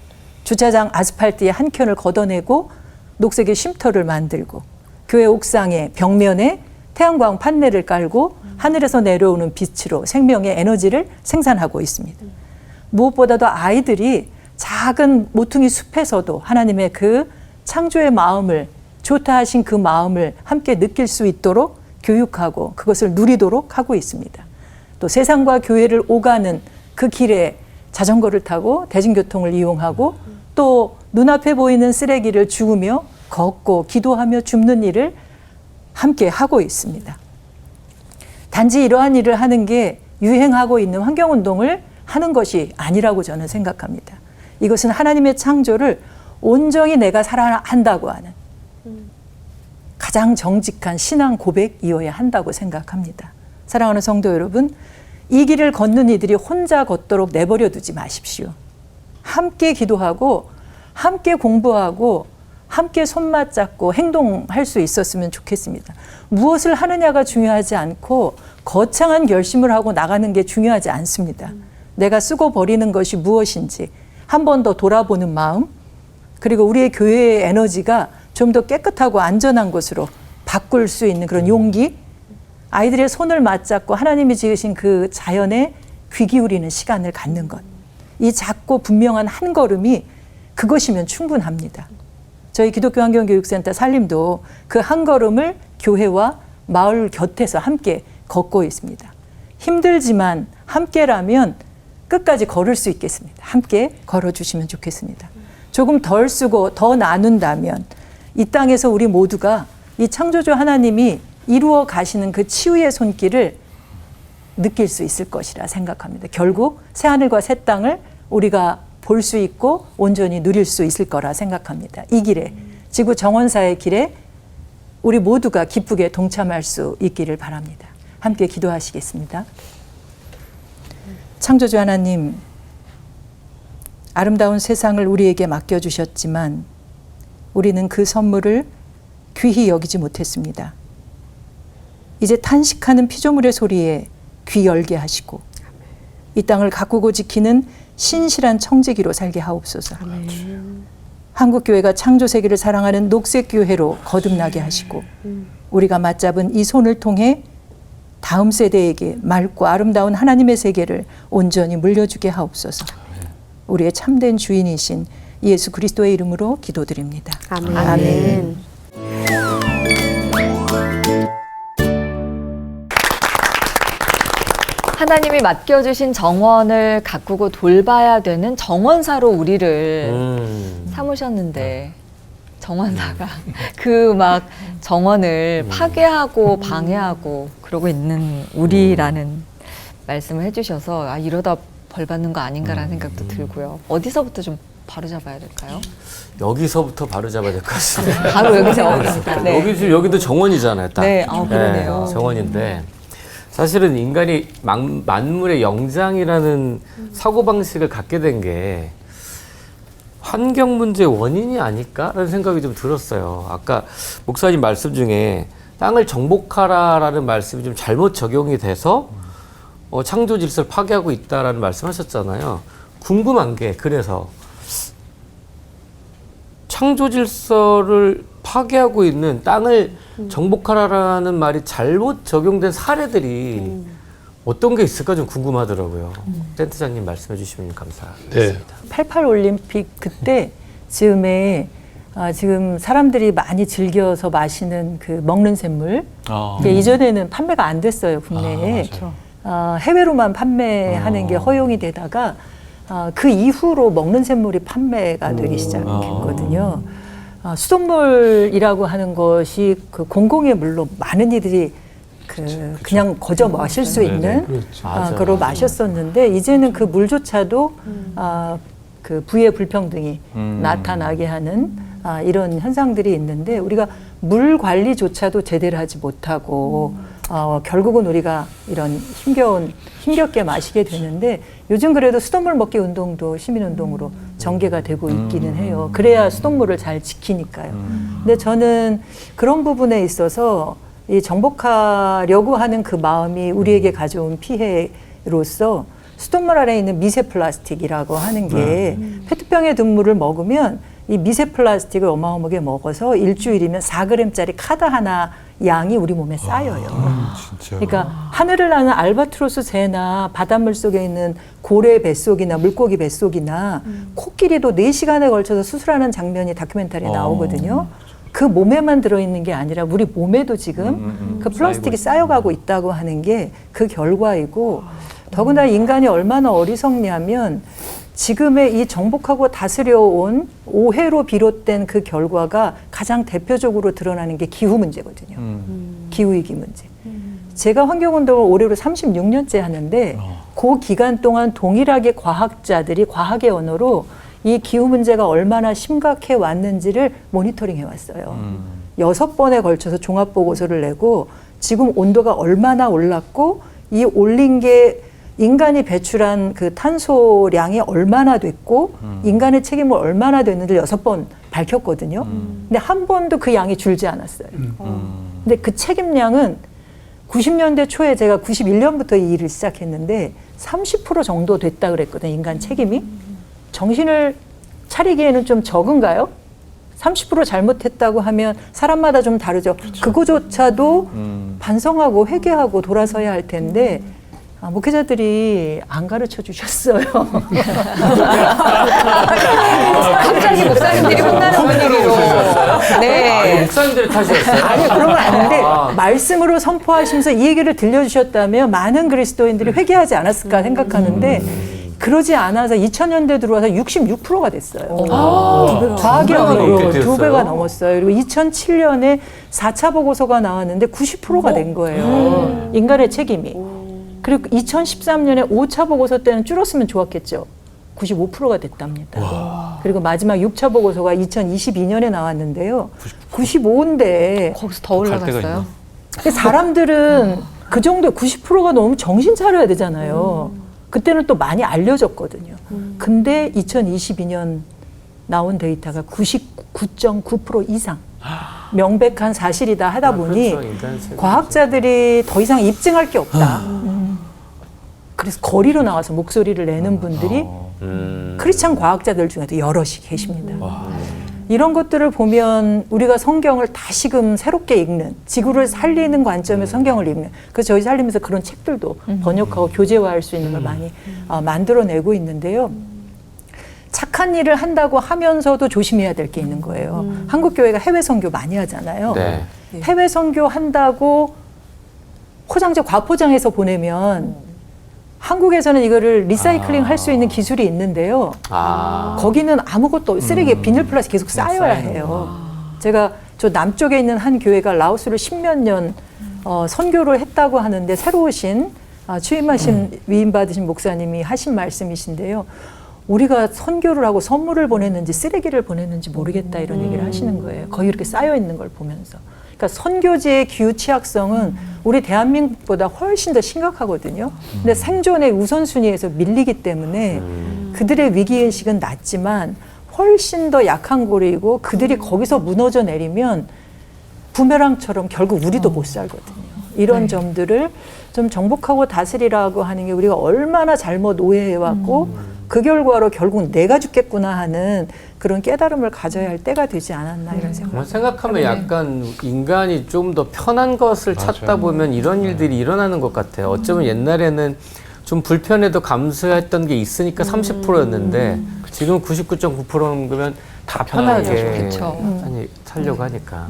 S6: 주차장 아스팔트의 한 켠을 걷어내고 녹색의 쉼터를 만들고 교회 옥상에 벽면에 태양광 판넬을 깔고 하늘에서 내려오는 빛으로 생명의 에너지를 생산하고 있습니다. 무엇보다도 아이들이 작은 모퉁이 숲에서도 하나님의 그 창조의 마음을, 좋다 하신 그 마음을 함께 느낄 수 있도록 교육하고 그것을 누리도록 하고 있습니다. 또 세상과 교회를 오가는 그 길에 자전거를 타고 대중교통을 이용하고 또 눈앞에 보이는 쓰레기를 주우며 걷고 기도하며 줍는 일을 함께 하고 있습니다. 단지 이러한 일을 하는 게 유행하고 있는 환경운동을 하는 것이 아니라고 저는 생각합니다. 이것은 하나님의 창조를 온전히 내가 사랑한다고 하는 가장 정직한 신앙 고백이어야 한다고 생각합니다. 사랑하는 성도 여러분, 이 길을 걷는 이들이 혼자 걷도록 내버려 두지 마십시오. 함께 기도하고 함께 공부하고 함께 손맛 잡고 행동할 수 있었으면 좋겠습니다. 무엇을 하느냐가 중요하지 않고 거창한 결심을 하고 나가는 게 중요하지 않습니다. 내가 쓰고 버리는 것이 무엇인지 한 번 더 돌아보는 마음, 그리고 우리의 교회의 에너지가 좀 더 깨끗하고 안전한 곳으로 바꿀 수 있는 그런 용기, 아이들의 손을 맞잡고 하나님이 지으신 그 자연에 귀 기울이는 시간을 갖는 것, 이 작고 분명한 한 걸음이 그것이면 충분합니다. 저희 기독교 환경교육센터 살림도 그 한 걸음을 교회와 마을 곁에서 함께 걷고 있습니다. 힘들지만 함께라면 끝까지 걸을 수 있겠습니다. 함께 걸어주시면 좋겠습니다. 조금 덜 쓰고 더 나눈다면 이 땅에서 우리 모두가 이 창조주 하나님이 이루어 가시는 그 치유의 손길을 느낄 수 있을 것이라 생각합니다. 결국 새하늘과 새 땅을 우리가 볼 수 있고 온전히 누릴 수 있을 거라 생각합니다. 이 길에, 지구 정원사의 길에 우리 모두가 기쁘게 동참할 수 있기를 바랍니다. 함께 기도하시겠습니다. 창조주 하나님, 아름다운 세상을 우리에게 맡겨주셨지만 우리는 그 선물을 귀히 여기지 못했습니다. 이제 탄식하는 피조물의 소리에 귀 열게 하시고 이 땅을 가꾸고 지키는 신실한 청지기로 살게 하옵소서. 한국교회가 창조세계를 사랑하는 녹색교회로 거듭나게 하시고 우리가 맞잡은 이 손을 통해 다음 세대에게 맑고 아름다운 하나님의 세계를 온전히 물려주게 하옵소서. 우리의 참된 주인이신 예수 그리스도의 이름으로 기도드립니다.
S5: 아멘.
S6: 아멘.
S1: 하나님이 맡겨주신 정원을 가꾸고 돌봐야 되는 정원사로 우리를 삼으셨는데 정원사가 그 막 정원을 파괴하고 방해하고 그러고 있는 우리라는 말씀을 해주셔서 아, 이러다 벌 받는 거 아닌가라는 생각도 들고요. 어디서부터 좀 바로잡아야 될까요?
S4: 여기서부터 바로 잡아야 될 것 같습니다.
S1: 바로 여기서. 네.
S4: 여기 지금 여기도 정원이잖아요. 딱.
S1: 네, 그러네요.
S4: 네, 정원인데 사실은 인간이 만물의 영장이라는 사고방식을 갖게 된 게 환경 문제의 원인이 아닐까라는 생각이 좀 들었어요. 아까 목사님 말씀 중에 땅을 정복하라라는 말씀이 좀 잘못 적용이 돼서 창조 질서를 파괴하고 있다라는 말씀하셨잖아요. 궁금한 게 그래서 창조 질서를 파괴하고 있는 땅을 정복하라라는 말이 잘못 적용된 사례들이 어떤 게 있을까 좀 궁금하더라고요. 센터장님 말씀해 주시면 감사하겠습니다.
S7: 네.
S6: 88 올림픽 그때 즈음에 지금 사람들이 많이 즐겨서 마시는 그 먹는 샘물, 이전에는 판매가 안 됐어요, 국내에. 해외로만 판매하는 게 허용이 되다가 그 이후로 먹는 샘물이 판매가 되기 시작했거든요. 수돗물이라고 하는 것이 그 공공의 물로 많은 이들이 그냥 거저 마실 수 있는 그로 마셨었는데 이제는 그 물조차도 그 부의 불평등이 나타나게 하는 이런 현상들이 있는데 우리가 물 관리조차도 제대로 하지 못하고 결국은 우리가 이런 힘겹게 마시게 되는데 요즘 그래도 수돗물 먹기 운동도 시민운동으로 전개가 되고 있기는 해요. 그래야 수돗물을 잘 지키니까요. 근데 저는 그런 부분에 있어서 이 정복하려고 하는 그 마음이 우리에게 가져온 피해로서 수돗물 안에 있는 미세 플라스틱이라고 하는 게 페트병에 든 물을 먹으면 이 미세 플라스틱을 어마어마하게 먹어서 일주일이면 4g짜리 카드 하나 양이 우리 몸에 쌓여요.
S3: 진짜.
S6: 그러니까 하늘을 나는 알바트로스 새나 바닷물 속에 있는 고래 뱃속이나 물고기 뱃속이나 코끼리도 4시간에 걸쳐서 수술하는 장면이 다큐멘터리에 나오거든요. 그 몸에만 들어있는 게 아니라 우리 몸에도 지금 그 플라스틱이 쌓여가고 있다고 하는 게 그 결과이고 더구나 인간이 얼마나 어리석냐면 지금의 이 정복하고 다스려온 오해로 비롯된 그 결과가 가장 대표적으로 드러나는 게 기후 문제거든요. 기후위기 문제. 제가 환경운동을 올해로 36년째 하는데 그 기간 동안 동일하게 과학자들이 과학의 언어로 이 기후 문제가 얼마나 심각해 왔는지를 모니터링 해왔어요. 6번에 걸쳐서 종합보고서를 내고 지금 온도가 얼마나 올랐고 이 올린 게 인간이 배출한 그 탄소량이 얼마나 됐고 인간의 책임을 얼마나 됐는지 6번 밝혔거든요. 근데 한 번도 그 양이 줄지 않았어요. 근데 그 책임량은 90년대 초에 제가 91년부터 이 일을 시작했는데 30% 정도 됐다 그랬거든요. 인간 책임이. 정신을 차리기에는 좀 적은가요? 30% 잘못했다고 하면 사람마다 좀 다르죠. 그렇죠. 그거조차도 반성하고 회개하고 돌아서야 할 텐데 목회자들이 안 가르쳐 주셨어요.
S1: 갑자기 목사님들이 혼나는 분위기로. 네.
S4: 목사님들이 탓이었어요?
S6: 아니, 그런 건 아닌데 말씀으로 선포하시면서 이 얘기를 들려주셨다면 많은 그리스도인들이 회개하지 않았을까 생각하는데 그러지 않아서 2000년대 들어와서 66%가 됐어요. 과학의 언어로 2배가 넘었어요. 그리고 2007년에 4차 보고서가 나왔는데 90%가 된 거예요. 인간의 책임이. 그리고 2013년에 5차 보고서 때는 줄었으면 좋았겠죠. 95%가 됐답니다. 그리고 마지막 6차 보고서가 2022년에 나왔는데요. 95인데
S1: 거기서 더 올라갔어요.
S6: 사람들은 그 정도 90%가 넘으면 정신 차려야 되잖아요. 그때는 또 많이 알려졌거든요. 근데 2022년 나온 데이터가 99.9% 이상. 명백한 사실이다 하다 보니 과학자들이 더 이상 입증할 게 없다. 그래서 거리로 나와서 목소리를 내는 분들이 크리스찬 과학자들 중에도 여럿이 계십니다. 이런 것들을 보면 우리가 성경을 다시금 새롭게 읽는, 지구를 살리는 관점에서 성경을 읽는, 그래서 저희 살리면서 그런 책들도 번역하고 교재화할 수 있는 걸 많이 만들어내고 있는데요. 착한 일을 한다고 하면서도 조심해야 될 게 있는 거예요. 한국 교회가 해외 선교 많이 하잖아요.
S4: 네.
S6: 해외 선교 한다고 포장재 과포장해서 보내면 한국에서는 이거를 리사이클링 할 수 있는 기술이 있는데요. 거기는 아무것도 쓰레기에 비닐 플라스틱 계속 쌓여야 해요. 제가 저 남쪽에 있는 한 교회가 라오스를 10몇 년 선교를 했다고 하는데 새로 오신 취임하신 위임받으신 목사님이 하신 말씀이신데요. 우리가 선교를 하고 선물을 보냈는지 쓰레기를 보냈는지 모르겠다 이런 얘기를 하시는 거예요. 거의 이렇게 쌓여 있는 걸 보면서. 그러니까 선교지의 기후 취약성은 우리 대한민국보다 훨씬 더 심각하거든요. 근데 생존의 우선순위에서 밀리기 때문에 그들의 위기의식은 낮지만 훨씬 더 약한 고리이고 그들이 거기서 무너져 내리면 부메랑처럼 결국 우리도 못 살거든요. 이런 점들을 좀 정복하고 다스리라고 하는 게 우리가 얼마나 잘못 오해해왔고 그 결과로 결국 내가 죽겠구나 하는 그런 깨달음을 가져야 할 때가 되지 않았나 이런 생각.
S4: 생각하면 약간 인간이 좀 더 편한 것을 찾다 보면 이런 일들이 일어나는 것 같아요. 어쩌면 옛날에는 좀 불편해도 감수했던 게 있으니까 30%였는데 지금 99.9%는 그러면 다 편하게 아니, 살려고 하니까.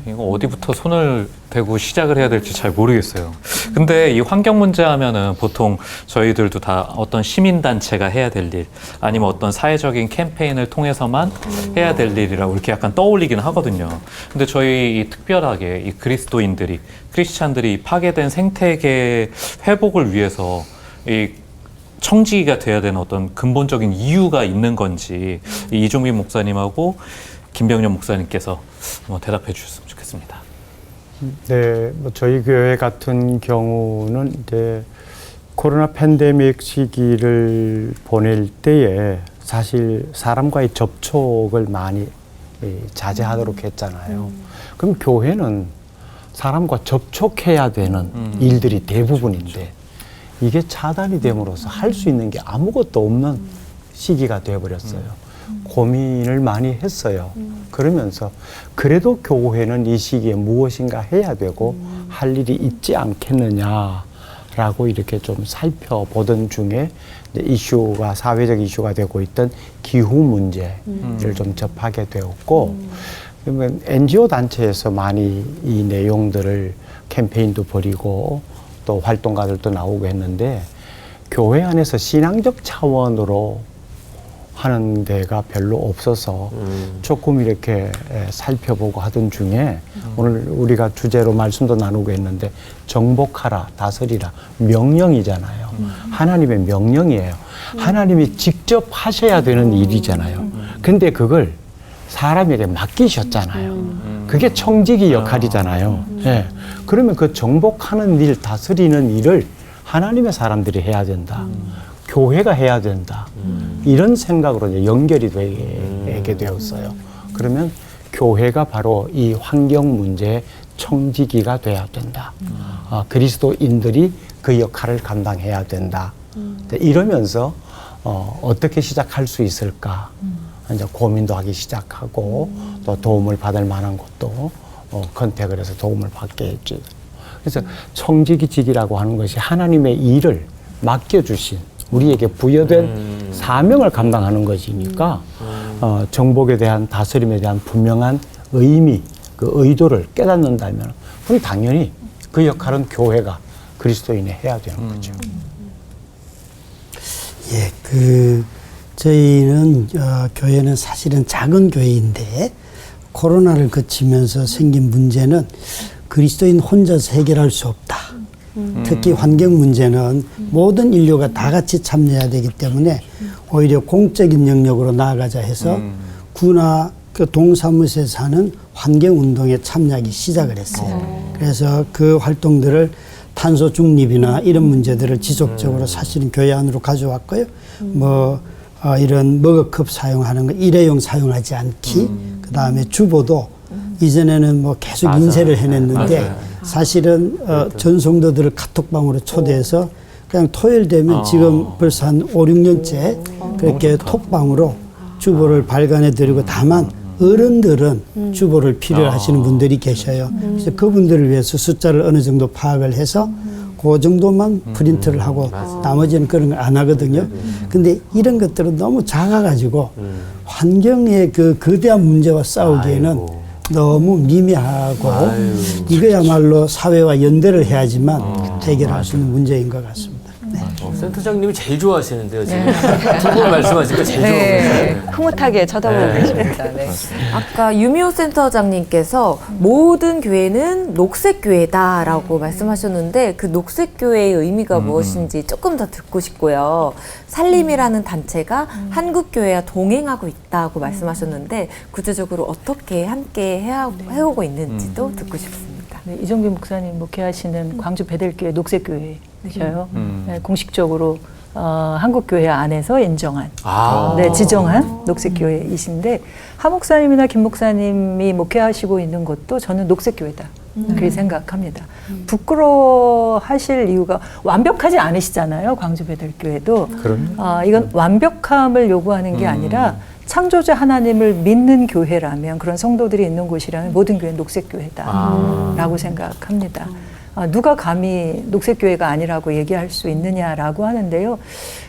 S3: 이거 어디부터 손을 대고 시작을 해야 될지 잘 모르겠어요. 근데 이 환경 문제 하면은 보통 저희들도 다 어떤 시민단체가 해야 될 일, 아니면 어떤 사회적인 캠페인을 통해서만 해야 될 일이라고 이렇게 약간 떠올리긴 하거든요. 근데 저희 이 특별하게 이 그리스도인들이, 크리스찬들이 파괴된 생태계 회복을 위해서 이 청지기가 돼야 되는 어떤 근본적인 이유가 있는 건지 이종민 목사님하고 김병년 목사님께서 한번 대답해 주셨으면 좋겠습니다.
S8: 네, 뭐 저희 교회 같은 경우는 이제 코로나 팬데믹 시기를 보낼 때에 사실 사람과의 접촉을 많이 자제하도록 했잖아요. 그럼 교회는 사람과 접촉해야 되는 일들이 대부분인데 이게 차단이 됨으로써 할 수 있는 게 아무것도 없는 시기가 되어버렸어요. 고민을 많이 했어요. 그러면서 그래도 교회는 이 시기에 무엇인가 해야 되고 할 일이 있지 않겠느냐라고 이렇게 좀 살펴보던 중에 이제 이슈가 사회적 이슈가 되고 있던 기후 문제를 좀 접하게 되었고 그러면 NGO 단체에서 많이 이 내용들을 캠페인도 벌이고 또 활동가들도 나오고 했는데 교회 안에서 신앙적 차원으로 하는 데가 별로 없어서 조금 이렇게 살펴보고 하던 중에 오늘 우리가 주제로 말씀도 나누고 했는데 정복하라, 다스리라, 명령이잖아요. 하나님의 명령이에요. 하나님이 직접 하셔야 되는 일이잖아요. 근데 그걸 사람에게 맡기셨잖아요. 그게 청지기 역할이잖아요. 예. 그러면 그 정복하는 일, 다스리는 일을 하나님의 사람들이 해야 된다. 교회가 해야 된다. 이런 생각으로 이제 연결이 되게 되었어요. 그러면 교회가 바로 이 환경 문제의 청지기가 돼야 된다. 그리스도인들이 그 역할을 감당해야 된다. 이러면서 어떻게 시작할 수 있을까? 이제 고민도 하기 시작하고 또 도움을 받을 만한 것도 컨택을 해서 도움을 받게 했죠. 그래서 청지기직이라고 하는 것이 하나님의 일을 맡겨주신 우리에게 부여된 사명을 감당하는 것이니까 정복에 대한 다스림에 대한 분명한 의미, 그 의도를 깨닫는다면 그럼 당연히 그 역할은 교회가 그리스도인이 해야 되는 거죠.
S9: 예, 저희는 교회는 사실은 작은 교회인데 코로나를 거치면서 생긴 문제는 그리스도인 혼자서 해결할 수 없다. 특히 환경 문제는 모든 인류가 다 같이 참여해야 되기 때문에 오히려 공적인 영역으로 나아가자 해서 구나 그 동사무소에서 하는 환경운동에 참여하기 시작을 했어요. 그래서 그 활동들을 탄소 중립이나 이런 문제들을 지속적으로 사실은 교회 안으로 가져왔고요. 이런 머그컵 사용하는 거 일회용 사용하지 않기, 그 다음에 주보도 이전에는 계속 인쇄를 해냈는데 사실은 전성도들을 카톡방으로 초대해서 그냥 토요일 되면 지금 벌써 한 5, 6년째 그렇게 톡방으로 주보를 발간해 드리고 다만 어른들은 주보를 필요하시는 분들이 계셔요. 그래서 그분들을 위해서 숫자를 어느 정도 파악을 해서 그 정도만 프린트를 하고 나머지는 그런 걸 안 하거든요. 근데 이런 것들은 너무 작아가지고 환경의 그 거대한 문제와 싸우기에는 너무 미미하고 이거야말로 사회와 연대를 해야지만 해결할 수 있는 문제인 것 같습니다. 네.
S4: 센터장님이 제일 좋아하시는데요, 지금. 두 분 말씀하시니까 제일 좋아하시네요.
S1: 흐뭇하게 쳐다보고 계십니다. 네.
S2: 아까 유미호 센터장님께서 모든 교회는 녹색교회다라고 말씀하셨는데 그 녹색교회의 의미가 무엇인지 조금 더 듣고 싶고요. 산림이라는 단체가 한국교회와 동행하고 있다고 말씀하셨는데 구체적으로 어떻게 함께 해오고 있는지도 듣고 싶습니다.
S6: 네, 이종빈 목사님 목회하시는 광주 베델교회 녹색교회셔요. 네, 공식적으로 한국교회 안에서 인정한, 지정한 녹색교회이신데 하 목사님이나 김 목사님이 목회하시고 있는 것도 저는 녹색교회다. 그렇게 생각합니다. 부끄러워하실 이유가 완벽하지 않으시잖아요. 광주 베델교회도. 이건 완벽함을 요구하는 게 아니라 창조자 하나님을 믿는 교회라면 그런 성도들이 있는 곳이라면 모든 교회는 녹색교회다라고 생각합니다. 누가 감히 녹색교회가 아니라고 얘기할 수 있느냐라고 하는데요.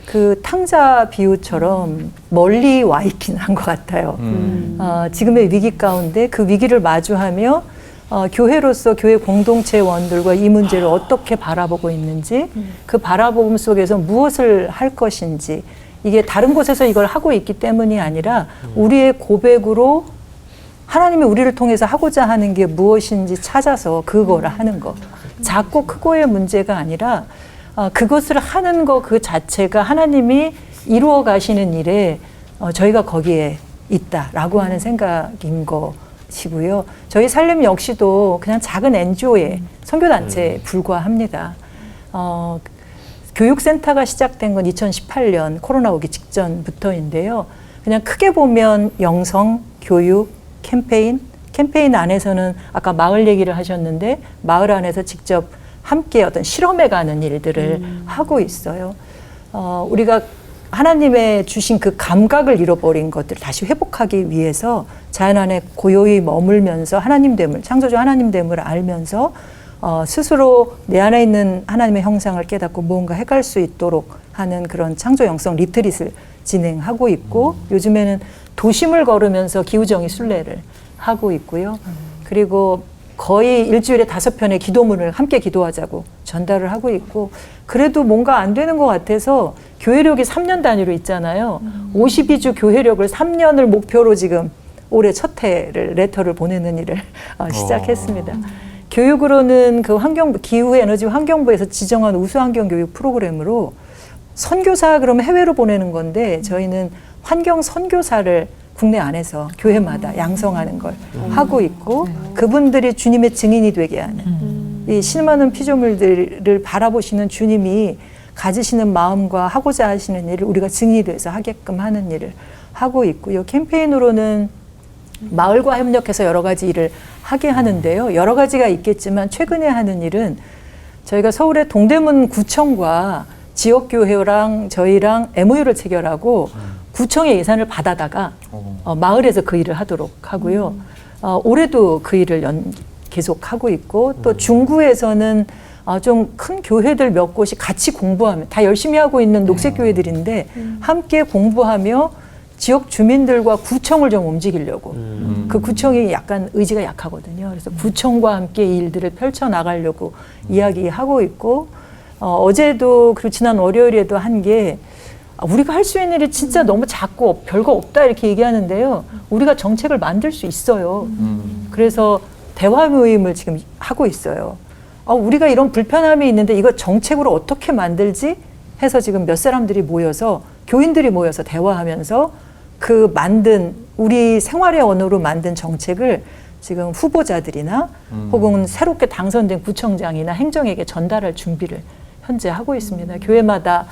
S6: 그 탕자 비유처럼 멀리 와 있긴 한 것 같아요. 지금의 위기 가운데 그 위기를 마주하며 교회로서 교회 공동체원들과 이 문제를 어떻게 바라보고 있는지 그 바라보음 속에서 무엇을 할 것인지 이게 다른 곳에서 이걸 하고 있기 때문이 아니라 우리의 고백으로 하나님이 우리를 통해서 하고자 하는 게 무엇인지 찾아서 그거를 하는 거. 작고 크고의 문제가 아니라 그것을 하는 거 그 자체가 하나님이 이루어 가시는 일에 저희가 거기에 있다라고 하는 생각인 거 곳이고요. 저희 살림 역시도 그냥 작은 NGO의 선교단체에 불과합니다. 교육센터가 시작된 건 2018년 코로나 오기 직전부터인데요. 그냥 크게 보면 영성, 교육, 캠페인 안에서는 아까 마을 얘기를 하셨는데 마을 안에서 직접 함께 어떤 실험해 가는 일들을 하고 있어요. 우리가 하나님의 주신 그 감각을 잃어버린 것들을 다시 회복하기 위해서 자연 안에 고요히 머물면서 하나님됨을, 창조주 하나님됨을 알면서 스스로 내 안에 있는 하나님의 형상을 깨닫고 무언가 해갈 수 있도록 하는 그런 창조 영성 리트릿을 진행하고 있고 요즘에는 도심을 걸으면서 기후정의 순례를 하고 있고요. 그리고 거의 일주일에 5편의 기도문을 함께 기도하자고 전달을 하고 있고 그래도 뭔가 안 되는 것 같아서 교회력이 3년 단위로 있잖아요. 52주 교회력을 3년을 목표로 지금 올해 첫 해를 레터를 보내는 일을 시작했습니다. 교육으로는 그 기후에너지 환경부에서 지정한 우수환경교육 프로그램으로 선교사 그러면 해외로 보내는 건데 저희는 환경 선교사를 국내 안에서 교회마다 양성하는 걸 하고 있고 그분들이 주님의 증인이 되게 하는 이 실많은 피조물들을 바라보시는 주님이 가지시는 마음과 하고자 하시는 일을 우리가 증인이 돼서 하게끔 하는 일을 하고 있고요. 캠페인으로는 마을과 협력해서 여러 가지 일을 하게 하는데요. 여러 가지가 있겠지만 최근에 하는 일은 저희가 서울의 동대문 구청과 지역교회랑 저희랑 MOU를 체결하고 구청의 예산을 받아다가 마을에서 그 일을 하도록 하고요. 올해도 그 일을 계속하고 있고 또 중구에서는 좀 큰 교회들 몇 곳이 같이 공부하면 다 열심히 하고 있는 녹색교회들인데 함께 공부하며 지역 주민들과 구청을 좀 움직이려고 그 구청이 약간 의지가 약하거든요. 그래서 구청과 함께 이 일들을 펼쳐나가려고 이야기하고 있고 어제도 그리고 지난 월요일에도 한 게 우리가 할 수 있는 일이 진짜 너무 작고 별거 없다 이렇게 얘기하는데요. 우리가 정책을 만들 수 있어요. 그래서 대화 모임을 지금 하고 있어요. 우리가 이런 불편함이 있는데 이거 정책으로 어떻게 만들지 해서 지금 몇 사람들이 모여서 교인들이 모여서 대화하면서 그 만든 우리 생활의 언어로 만든 정책을 지금 후보자들이나 혹은 새롭게 당선된 구청장이나 행정에게 전달할 준비를 현재 하고 있습니다. 교회마다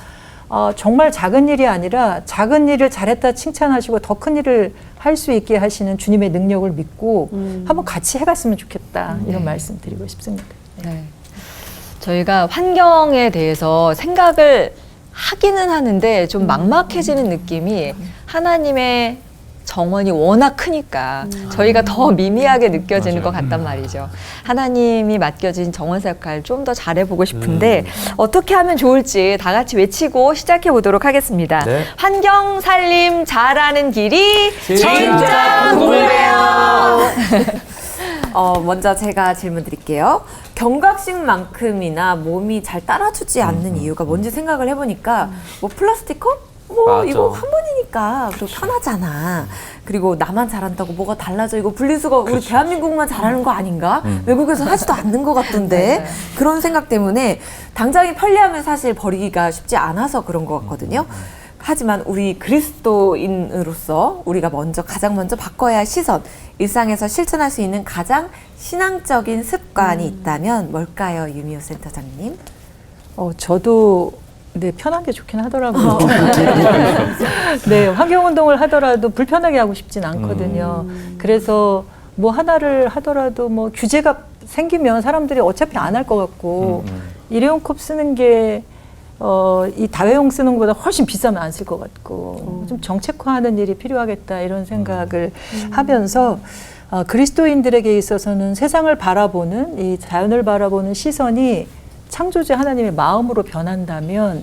S6: 정말 작은 일이 아니라 작은 일을 잘했다 칭찬하시고 더 큰 일을 할 수 있게 하시는 주님의 능력을 믿고 한번 같이 해갔으면 좋겠다 이런 말씀 드리고 싶습니다.
S1: 네. 저희가 환경에 대해서 생각을 하기는 하는데 좀 막막해지는 느낌이 하나님의 정원이 워낙 크니까 저희가 더 미미하게 느껴지는 것 같단 말이죠. 하나님이 맡겨진 정원사 역할 좀 더 잘해보고 싶은데 어떻게 하면 좋을지 다 같이 외치고 시작해 보도록 하겠습니다.
S4: 네.
S1: 환경 살림 잘하는 길이 진짜 궁금해요.
S2: 먼저 제가 질문 드릴게요. 경각심만큼이나 몸이 잘 따라주지 않는 이유가 뭔지 생각을 해보니까 뭐 플라스틱 컵?
S4: 맞아.
S2: 이거 한 번이니까 그리고 편하잖아. 그리고 나만 잘한다고 뭐가 달라져. 이거 분리수거 우리 대한민국만 잘하는 거 아닌가? 외국에서 하지도 않는 것 같던데. 그런 생각 때문에 당장이 편리하면 사실 버리기가 쉽지 않아서 그런 것 같거든요. 하지만 우리 그리스도인으로서 우리가 가장 먼저 바꿔야 할 시선, 일상에서 실천할 수 있는 가장 신앙적인 습관이 있다면 뭘까요, 유미호 센터장님?
S6: 저도 네, 편한 게 좋긴 하더라고요. 네, 환경운동을 하더라도 불편하게 하고 싶진 않거든요. 그래서 뭐 하나를 하더라도 뭐 규제가 생기면 사람들이 어차피 안 할 것 같고 일회용 컵 쓰는 게 이 다회용 쓰는 것보다 훨씬 비싸면 안 쓸 것 같고 좀 정책화하는 일이 필요하겠다 이런 생각을 하면서 그리스도인들에게 있어서는 세상을 바라보는 이 자연을 바라보는 시선이 창조주 하나님의 마음으로 변한다면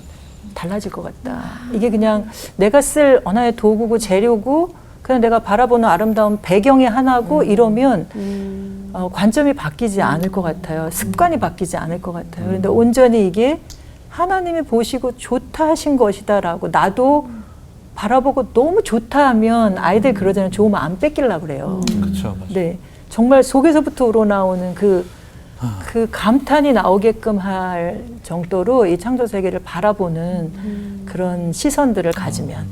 S6: 달라질 것 같다. 이게 그냥 내가 쓸 언어의 도구고 재료고 그냥 내가 바라보는 아름다운 배경의 하나고 이러면 관점이 바뀌지 않을 것 같아요. 습관이 바뀌지 않을 것 같아요. 그런데 온전히 이게 하나님이 보시고 좋다 하신 것이다라고 나도 바라보고 너무 좋다 하면 아이들 그러잖아요. 좋으면 안 뺏기려고 그래요.
S3: 그렇죠.
S6: 네, 정말 속에서부터 우러나오는 그 감탄이 나오게끔 할 정도로 이 창조 세계를 바라보는 그런 시선들을 가지면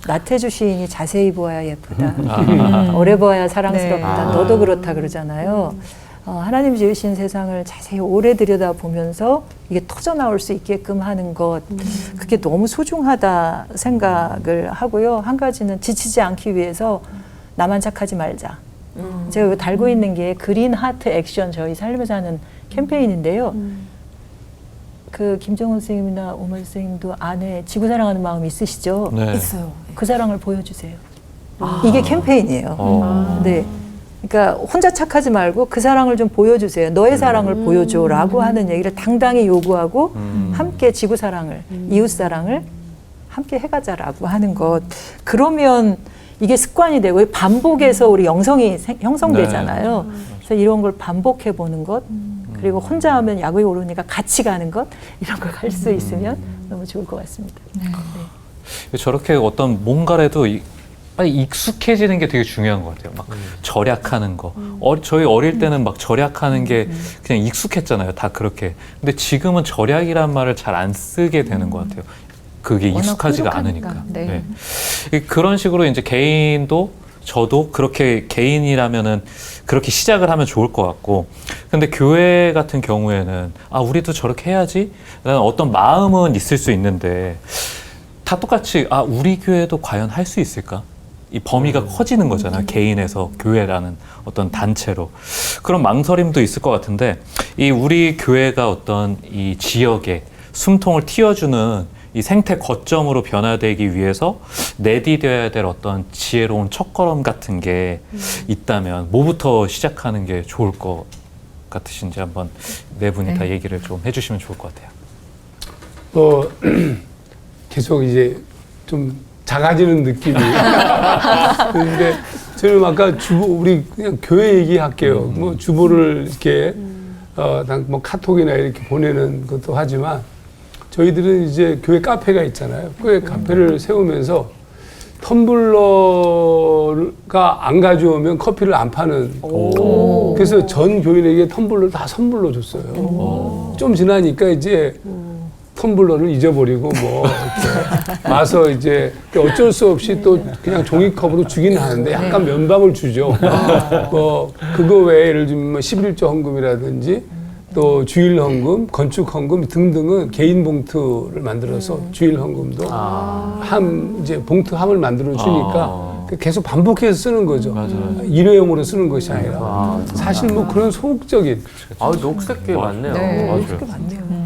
S6: 나태주 시인이 자세히 보아야 예쁘다. 오래 보아야 사랑스럽다.
S1: 네.
S6: 너도 그렇다 그러잖아요. 하나님 지으신 세상을 자세히 오래 들여다보면서 이게 터져 나올 수 있게끔 하는 것, 그게 너무 소중하다 생각을 하고요. 한 가지는 지치지 않기 위해서 나만 착하지 말자. 제가 이거 달고 있는 게 그린 하트 액션, 저희 살면서 하는 캠페인인데요. 그 김정은 선생님이나 오만 선생님도 안에 지구 사랑하는 마음이 있으시죠?
S3: 네.
S2: 있어요.
S6: 그 사랑을 보여주세요. 이게 캠페인이에요. 네. 그러니까 혼자 착하지 말고 그 사랑을 좀 보여주세요. 너의 사랑을 보여줘라고 하는 얘기를 당당히 요구하고 함께 지구 사랑을, 이웃 사랑을 함께 해가자라고 하는 것. 그러면 이게 습관이 되고 반복해서 우리 영성이 형성되잖아요. 그래서 이런 걸 반복해 보는 것. 그리고 혼자 하면 야구에 오르니까 같이 가는 것, 이런 걸 할 수 있으면 너무 좋을 것 같습니다. 네.
S3: 저렇게 어떤 뭔가라도 빨리 익숙해지는 게 되게 중요한 것 같아요. 막 절약하는 거. 저희 어릴 때는 막 절약하는 게 그냥 익숙했잖아요. 다 그렇게. 근데 지금은 절약이란 말을 잘 안 쓰게 되는 것 같아요. 그게 익숙하지가 않으니까.
S1: 네.
S3: 네. 그런 식으로 이제 개인도 저도 그렇게 개인이라면은 그렇게 시작을 하면 좋을 것 같고, 근데 교회 같은 경우에는 우리도 저렇게 해야지 라는 어떤 마음은 있을 수 있는데, 다 똑같이 우리 교회도 과연 할 수 있을까? 이 범위가 커지는 거잖아요. 개인에서 교회라는 어떤 단체로. 그런 망설임도 있을 것 같은데, 이 우리 교회가 어떤 이 지역에 숨통을 틔워주는 이 생태 거점으로 변화되기 위해서 내디뎌야 될 어떤 지혜로운 첫걸음 같은 게 있다면 뭐부터 시작하는 게 좋을 것 같으신지 한번 네 분이 다 얘기를 좀 해주시면 좋을 것 같아요.
S7: 계속 이제 좀 작아지는 느낌이. 그런데 저는 아까 우리 그냥 교회 얘기할게요. 뭐 주보를 이렇게 뭐 카톡이나 이렇게 보내는 것도 하지만, 저희들은 이제 교회 카페가 있잖아요. 교회 카페를 세우면서 텀블러가 안 가져오면 커피를 안 파는. 그래서 전 교인에게 텀블러를 다 선물로 줬어요. 좀 지나니까 이제 텀블러를 잊어버리고 뭐 이렇게 와서 이제 어쩔 수 없이 또 그냥 종이컵으로 주긴 하는데 약간 면박을 주죠. 뭐 그거 외에 예를 들면 11조 헌금이라든지 또 주일 헌금, 건축 헌금 등등은 개인 봉투를 만들어서 주일 헌금도 이제 봉투 함을 만들어 주니까 계속 반복해서 쓰는 거죠. 일회용으로 쓰는 것이 아니라. 사실 뭐 그런 소극적인.
S4: 녹색 게 많네요.
S1: 녹색 게 많네요.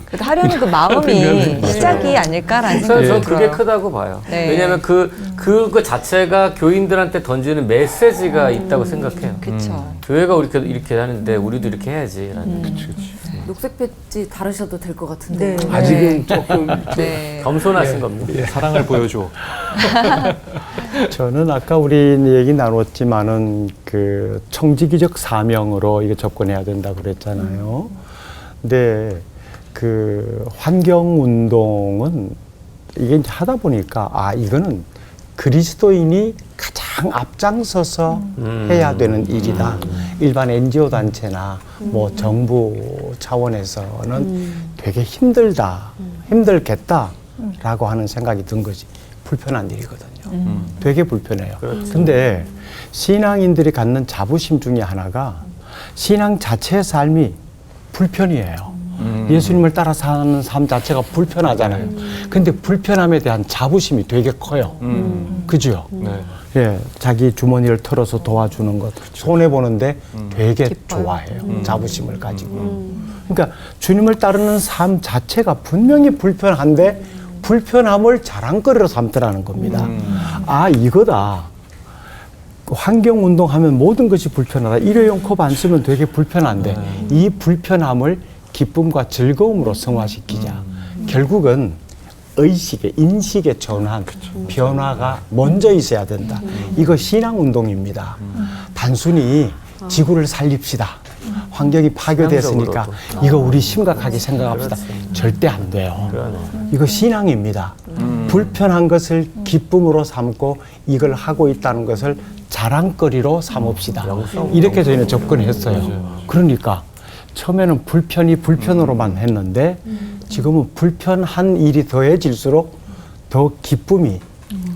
S1: 그래도 하려는 그 마음이 시작이 아닐까라는 생각이
S4: 저는
S1: 들어요.
S4: 그게 크다고 봐요.
S1: 네.
S4: 왜냐하면 그거 자체가 교인들한테 던지는 메시지가 있다고 생각해요.
S1: 그렇죠.
S4: 교회가 이렇게 하는데 우리도 이렇게 해야지라는.
S2: 녹색 배지 다르셔도 될 것 같은데.
S6: 네.
S7: 아직은 조금
S4: 겸손하신 겁니다.
S3: 사랑을 보여줘.
S8: 저는 아까 우리 얘기 나눴지만은 그 청지기적 사명으로 이거 접근해야 된다고 그랬잖아요. 근데 그 환경운동은 이게 이제 하다 보니까 이거는 그리스도인이 가장 앞장서서 해야 되는 일이다. 일반 NGO 단체나 뭐 정부 차원에서는 되게 힘들겠다라고 하는 생각이 든 거지. 불편한 일이거든요. 되게 불편해요. 근데 신앙인들이 갖는 자부심 중에 하나가 신앙 자체의 삶이 불편이에요. 예수님을 따라 사는 삶 자체가 불편하잖아요. 근데 불편함에 대한 자부심이 되게 커요. 그죠?
S3: 네.
S8: 예, 자기 주머니를 털어서 도와주는 것, 손해보는데 되게 좋아해요. 자부심을 가지고. 그러니까 주님을 따르는 삶 자체가 분명히 불편한데 불편함을 자랑거리로 삼더라는 겁니다. 이거다. 환경운동하면 모든 것이 불편하다. 일회용 컵 안 쓰면 되게 불편한데 이 불편함을 기쁨과 즐거움으로 승화시키자. 결국은 의식의, 인식의 전환, 변화가 먼저 있어야 된다. 이거 신앙운동입니다. 단순히 지구를 살립시다. 환경이 파괴됐으니까 이거 우리 심각하게 생각합시다. 절대 안 돼요. 이거 신앙입니다. 불편한 것을 기쁨으로 삼고 이걸 하고 있다는 것을 자랑거리로 삼읍시다. 이렇게 저희는 접근했어요. 그러니까 처음에는 불편이 불편으로만 했는데 지금은 불편한 일이 더해질수록 더 기쁨이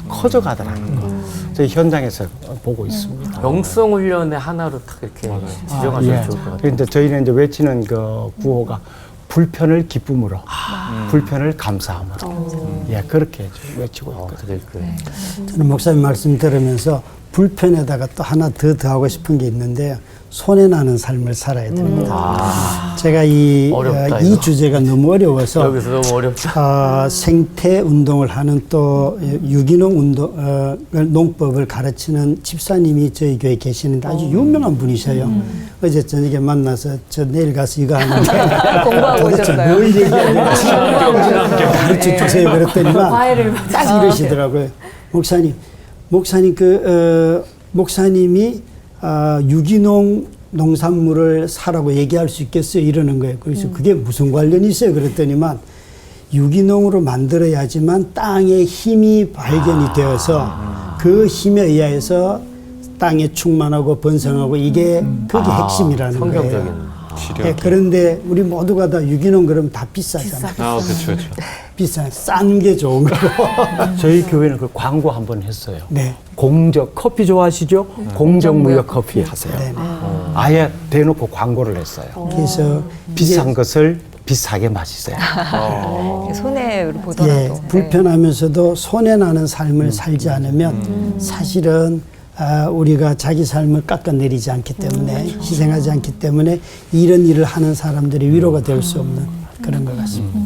S8: 커져가더라는 거. 저희 현장에서 보고 있습니다.
S4: 영성 훈련의 하나로 딱 이렇게 지정하셔도
S8: 예.
S4: 좋을 것 같아요.
S8: 그런데 저희는 이제 외치는 그 구호가 불편을 기쁨으로, 불편을 감사함으로. 예, 그렇게 외치고 있거든요.
S9: 저는 목사님 말씀 들으면서 불편에다가 또 하나 더 더하고 싶은 게 있는데 손해나는 삶을 살아야 됩니다. 제가 이
S4: 어렵다,
S9: 주제가 너무 어려워서
S4: 여기서 너무 어렵다.
S9: 생태 운동을 하는 또 유기농 운동 농법을 가르치는 집사님이 저희 교회에 계시는데 아주 유명한 분이셔요. 어제 저녁에 만나서 저 내일 가서 이거 하는데
S1: 공부하고
S9: 도대체
S1: 오셨어요.
S9: 뭘 얘기하는지 가르쳐 주세요 그랬더니만
S2: 과외를
S9: 딱 이러시더라고요. 목사님 목사님이 유기농 농산물을 사라고 얘기할 수 있겠어요? 이러는 거예요. 그래서 그게 무슨 관련이 있어요? 그랬더니만 유기농으로 만들어야지만 땅에 힘이 발견이 되어서 그 힘에 의해서 땅에 충만하고 번성하고 이게 그게 핵심이라는 거예요.
S4: 성경적인.
S9: 네, 그런데 우리 모두가 다 유기농 그러면 다 비싸잖아요.
S3: 그렇죠.
S9: 비싸, 싼 게 좋은 거고.
S8: 저희 교회는 그 광고 한번 했어요.
S9: 네.
S8: 공적 커피 좋아하시죠? 공정무역 커피 하세요.
S9: 네.
S8: 아예 대놓고 광고를 했어요.
S9: 그래서
S8: 비싼 것을 비싸게 마시세요.
S1: 손해로 보더라도.
S9: 예, 불편하면서도 손해나는 삶을 살지 않으면 사실은 우리가 자기 삶을 깎아내리지 않기 때문에 희생하지 않기 때문에 이런 일을 하는 사람들이 위로가 될 수 없는 그런 것 같습니다.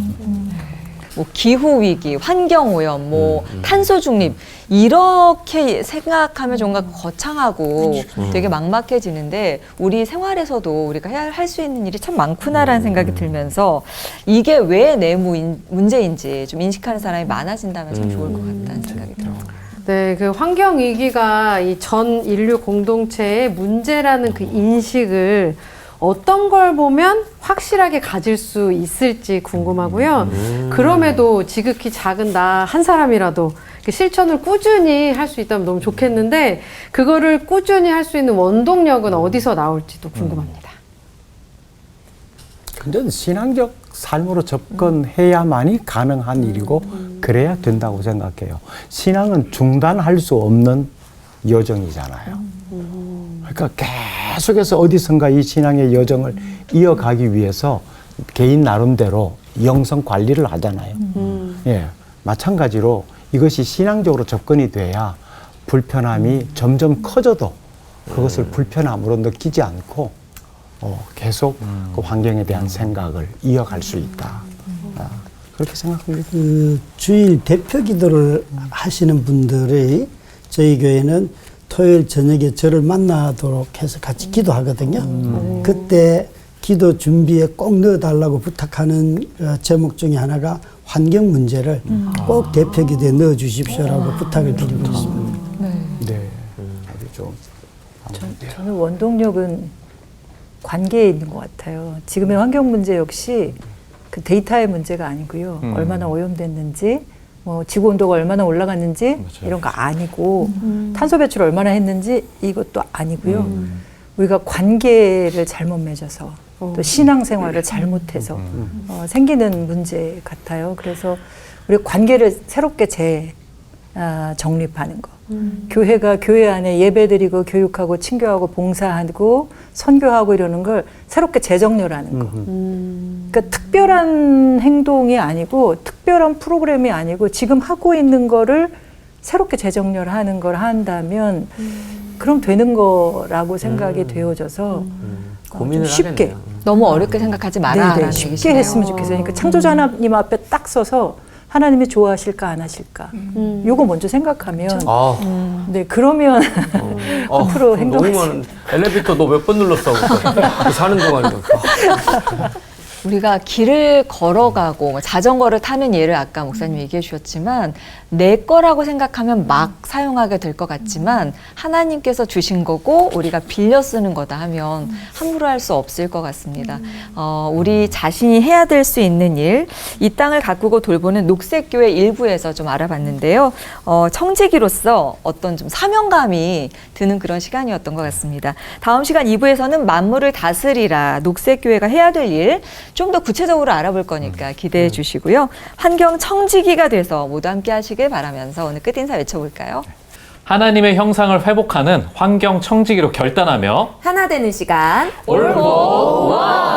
S1: 뭐 기후 위기, 환경 오염, 뭐 탄소 중립 이렇게 생각하면 뭔가 거창하고 되게 막막해지는데 우리 생활에서도 우리가 할 수 있는 일이 참 많구나라는 생각이 들면서 이게 왜 내 문제인지 좀 인식하는 사람이 많아진다면 참 좋을 것 같다는 생각이 들어요.
S5: 네, 그 환경 위기가 이 전 인류 공동체의 문제라는 그 인식을 어떤 걸 보면 확실하게 가질 수 있을지 궁금하고요. 그럼에도 지극히 작은 나 한 사람이라도 실천을 꾸준히 할 수 있다면 너무 좋겠는데 그거를 꾸준히 할 수 있는 원동력은 어디서 나올지도 궁금합니다.
S8: 근데 신앙적 삶으로 접근해야만이 가능한 일이고 그래야 된다고 생각해요. 신앙은 중단할 수 없는 여정이잖아요. 그러니까 계속해서 어디선가 이 신앙의 여정을 이어가기 위해서 개인 나름대로 영성 관리를 하잖아요. 예, 마찬가지로 이것이 신앙적으로 접근이 돼야 불편함이 점점 커져도 그것을 불편함으로 느끼지 않고 계속 그 환경에 대한 생각을 이어갈 수 있다. 그렇게 생각합니다.
S9: 그 주일 대표 기도를 하시는 분들이 저희 교회는 토요일 저녁에 저를 만나도록 해서 같이 기도하거든요. 그때 기도 준비에 꼭 넣어달라고 부탁하는 제목 중에 하나가 환경 문제를 꼭 대표 기도에 넣어주십시오라고 부탁을 드리고 있습니다.
S8: 네, 아주 좀.
S6: 저는 원동력은 관계에 있는 것 같아요. 지금의 환경 문제 역시 그 데이터의 문제가 아니고요. 얼마나 오염됐는지, 뭐 지구 온도가 얼마나 올라갔는지 이런 거 아니고 탄소 배출 얼마나 했는지 이것도 아니고요. 우리가 관계를 잘못 맺어서 또 신앙생활을 잘못해서 생기는 문제 같아요. 그래서 우리 관계를 새롭게 정립하는 거. 교회가 교회 안에 예배드리고 교육하고 친교하고 봉사하고 선교하고 이러는 걸 새롭게 재정렬하는 거. 그러니까 특별한 행동이 아니고 특별한 프로그램이 아니고 지금 하고 있는 거를 새롭게 재정렬하는 걸 한다면 그럼 되는 거라고 생각이 되어져서
S4: 고민을
S6: 좀 쉽게
S4: 하겠네요.
S1: 너무 어렵게 생각하지 마라.
S6: 쉽게 했으면 좋겠어요. 그러니까 창조자 하나님 앞에 딱 서서 하나님이 좋아하실까 안 하실까 요거 먼저 생각하면 네 그러면 앞으로 행동하지.
S4: 너무 많은 엘리베이터 너 몇 번 눌렀어? 사는 동안
S1: 우리가 길을 걸어가고 자전거를 타는 예를 아까 목사님 얘기해 주셨지만 내 거라고 생각하면 막 사용하게 될 것 같지만 하나님께서 주신 거고 우리가 빌려 쓰는 거다 하면 함부로 할 수 없을 것 같습니다. 우리 자신이 해야 될 수 있는 일, 이 땅을 가꾸고 돌보는 녹색교회 일부에서 좀 알아봤는데요. 청지기로서 어떤 좀 사명감이 드는 그런 시간이었던 것 같습니다. 다음 시간 2부에서는 만물을 다스리라, 녹색교회가 해야 될 일, 좀 더 구체적으로 알아볼 거니까 기대해 주시고요. 환경 청지기가 돼서 모두 함께 하시길 바라면서 오늘 끝인사 외쳐볼까요?
S3: 하나님의 형상을 회복하는 환경 청지기로 결단하며
S2: 하나 되는 시간
S3: 올보 원